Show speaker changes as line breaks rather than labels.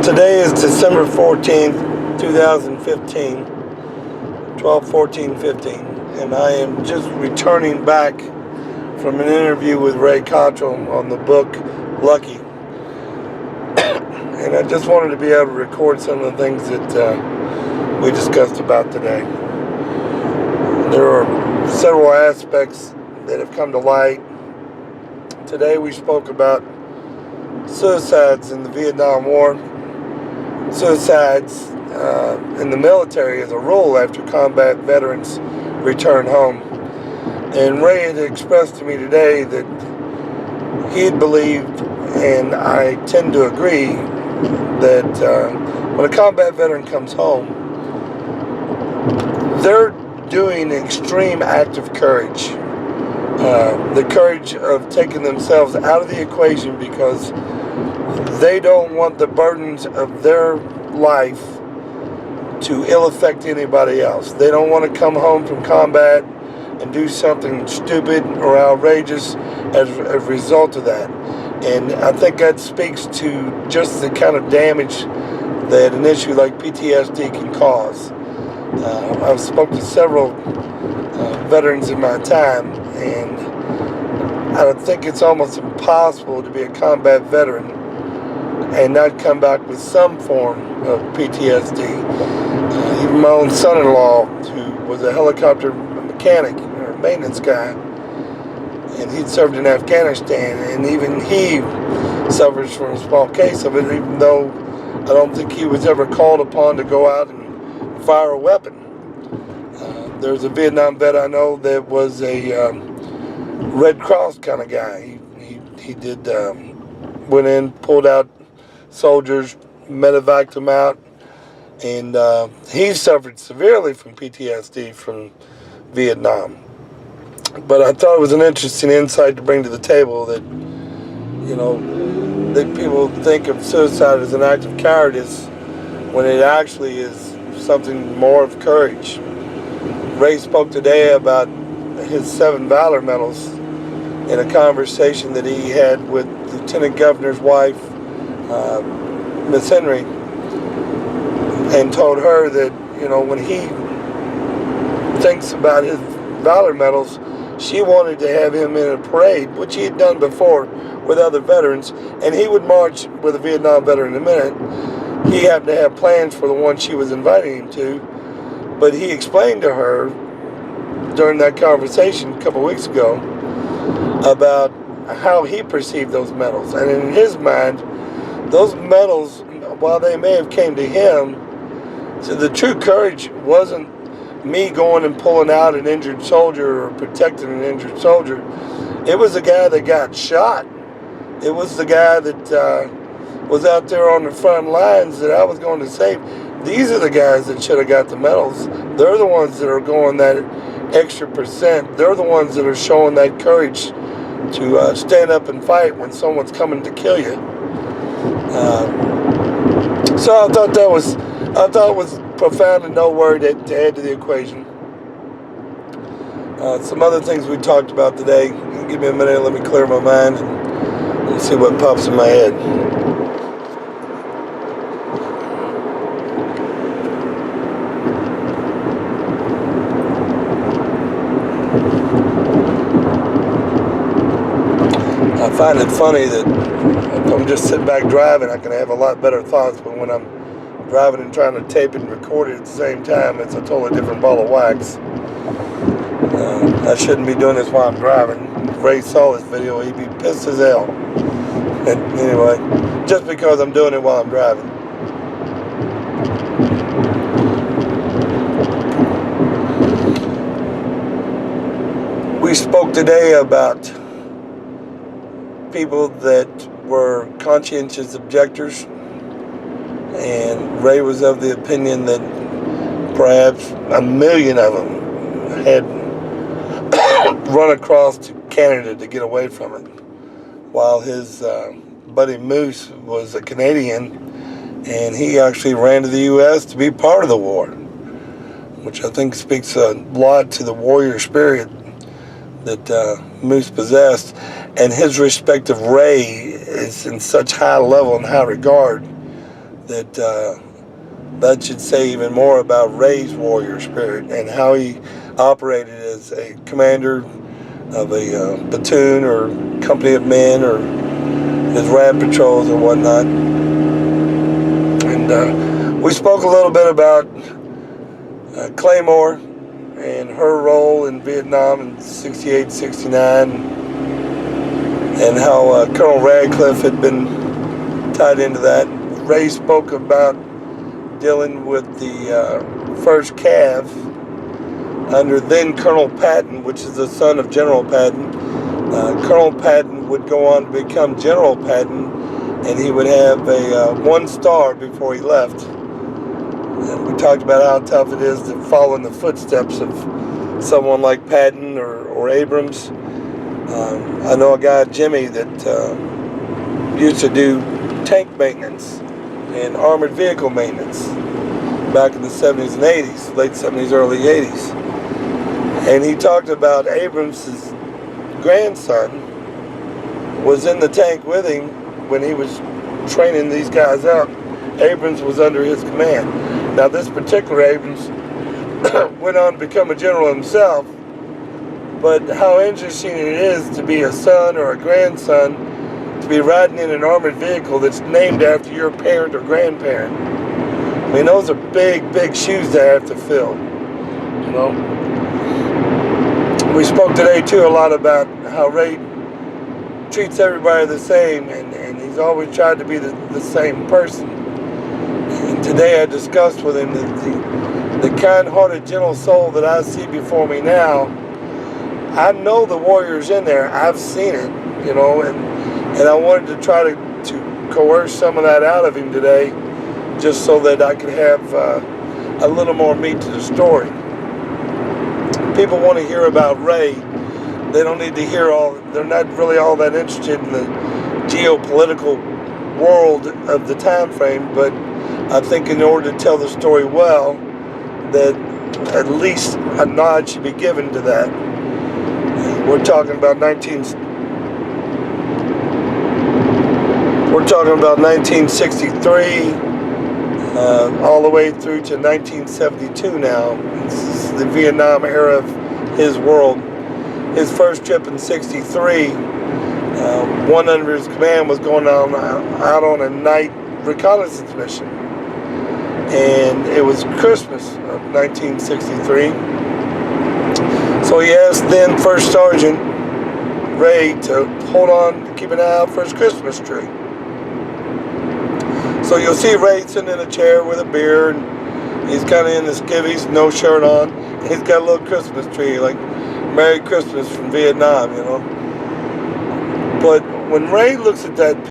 Today is December 14th, 2015, 12/14/15, and I am just returning back from an interview with Cottrell on the book Lucky. And I just wanted to be able to record some of the things that we discussed about today. There are several aspects that have come to light. Today we spoke about suicides in the Vietnam War. Suicides in the military as a rule after combat veterans return home. And Ray had expressed to me today that he had believed, and I tend to agree, that when a combat veteran comes home, they're doing an extreme act of courage. The courage of taking themselves out of the equation because they don't want the burdens of their life to ill affect anybody else. They don't want to come home from combat and do something stupid or outrageous as a result of that. And I think that speaks to just the kind of damage that an issue like PTSD can cause. I've spoken to several veterans in my time, and I think it's almost impossible to be a combat veteran and not come back with some form of PTSD. Even my own son-in-law, who was a helicopter mechanic or maintenance guy, and he'd served in Afghanistan, and even he suffers from a small case of it, even though I don't think he was ever called upon to go out and fire a weapon. There's a Vietnam vet I know that was a Red Cross kind of guy. He did went in, pulled out soldiers, medevaced them out, and he suffered severely from PTSD from Vietnam. But I thought it was an interesting insight to bring to the table that, you know, that people think of suicide as an act of cowardice when it actually is something more of courage. Ray spoke today about his 7 Valor Medals in a conversation that he had with Lieutenant Governor's wife, Miss Henry, and told her that, you know, when he thinks about his Valor Medals, she wanted to have him in a parade, which he had done before with other veterans, and he would march with a Vietnam veteran in a minute. He happened to have plans for the one she was inviting him to, but he explained to her during that conversation a couple weeks ago about how he perceived those medals. And in his mind, those medals, while they may have came to him, so the true courage wasn't me going and pulling out an injured soldier or protecting an injured soldier. It was the guy that got shot. It was the guy that was out there on the front lines that I was going to save. These are the guys that should have got the medals. They're the ones that are going that extra percent. They're the ones that are showing that courage to stand up and fight when someone's coming to kill you. So I thought it was profound and noteworthy to add to the equation. Some other things we talked about today. Give me a minute, let me clear my mind and see what pops in my head. I find it funny that if I'm just sitting back driving, I can have a lot better thoughts, but when I'm driving and trying to tape and record it at the same time, it's a totally different ball of wax. I shouldn't be doing this while I'm driving. If Ray saw this video, he'd be pissed as hell. And anyway, just because I'm doing it while I'm driving. We spoke today about people that were conscientious objectors, and Ray was of the opinion that perhaps 1 million of them had run across to Canada to get away from it, while his buddy Moose was a Canadian, and he actually ran to the U.S. to be part of the war, which I think speaks a lot to the warrior spirit that Moose possessed, and his respect of Ray is in such high level and high regard that should say even more about Ray's warrior spirit and how he operated as a commander of a platoon or company of men, or his rad patrols and whatnot. And we spoke a little bit about Claymore and her role in Vietnam in 68, 69, and how Colonel Radcliffe had been tied into that. Ray spoke about dealing with the 1st Cav under then Colonel Patton, which is the son of General Patton. Colonel Patton would go on to become General Patton, and he would have a 1 star before he left. And we talked about how tough it is to follow in the footsteps of someone like Patton or Abrams. I know a guy, Jimmy, that used to do tank maintenance and armored vehicle maintenance back in the 70s and 80s, late 70s, early 80s. And he talked about Abrams' grandson was in the tank with him when he was training these guys out. Abrams was under his command. Now, this particular Abrams went on to become a general himself, but how interesting it is to be a son or a grandson to be riding in an armored vehicle that's named after your parent or grandparent. I mean, those are big, big shoes to have to fill, you know. We spoke today, too, a lot about how Ray treats everybody the same, and he's always tried to be the same person. And today I discussed with him that the kind-hearted, gentle soul that I see before me now, I know the warrior's in there. I've seen it, you know, and I wanted to try to coerce some of that out of him today, just so that I could have a little more meat to the story. People want to hear about Ray. They don't need to hear they're not really all that interested in the geopolitical world of the time frame, but I think in order to tell the story well, that at least a nod should be given to that. We're talking about 1963, all the way through to 1972 now. This is the Vietnam era of his world. His first trip in 63, one under his command was going out on a night reconnaissance mission. And it was Christmas of 1963. So he asked then First Sergeant Ray to hold on, to keep an eye out for his Christmas tree. So you'll see Ray sitting in a chair with a beer, and he's kind of in his skivvies, no shirt on. He's got a little Christmas tree, like Merry Christmas from Vietnam, you know. But when Ray looks at that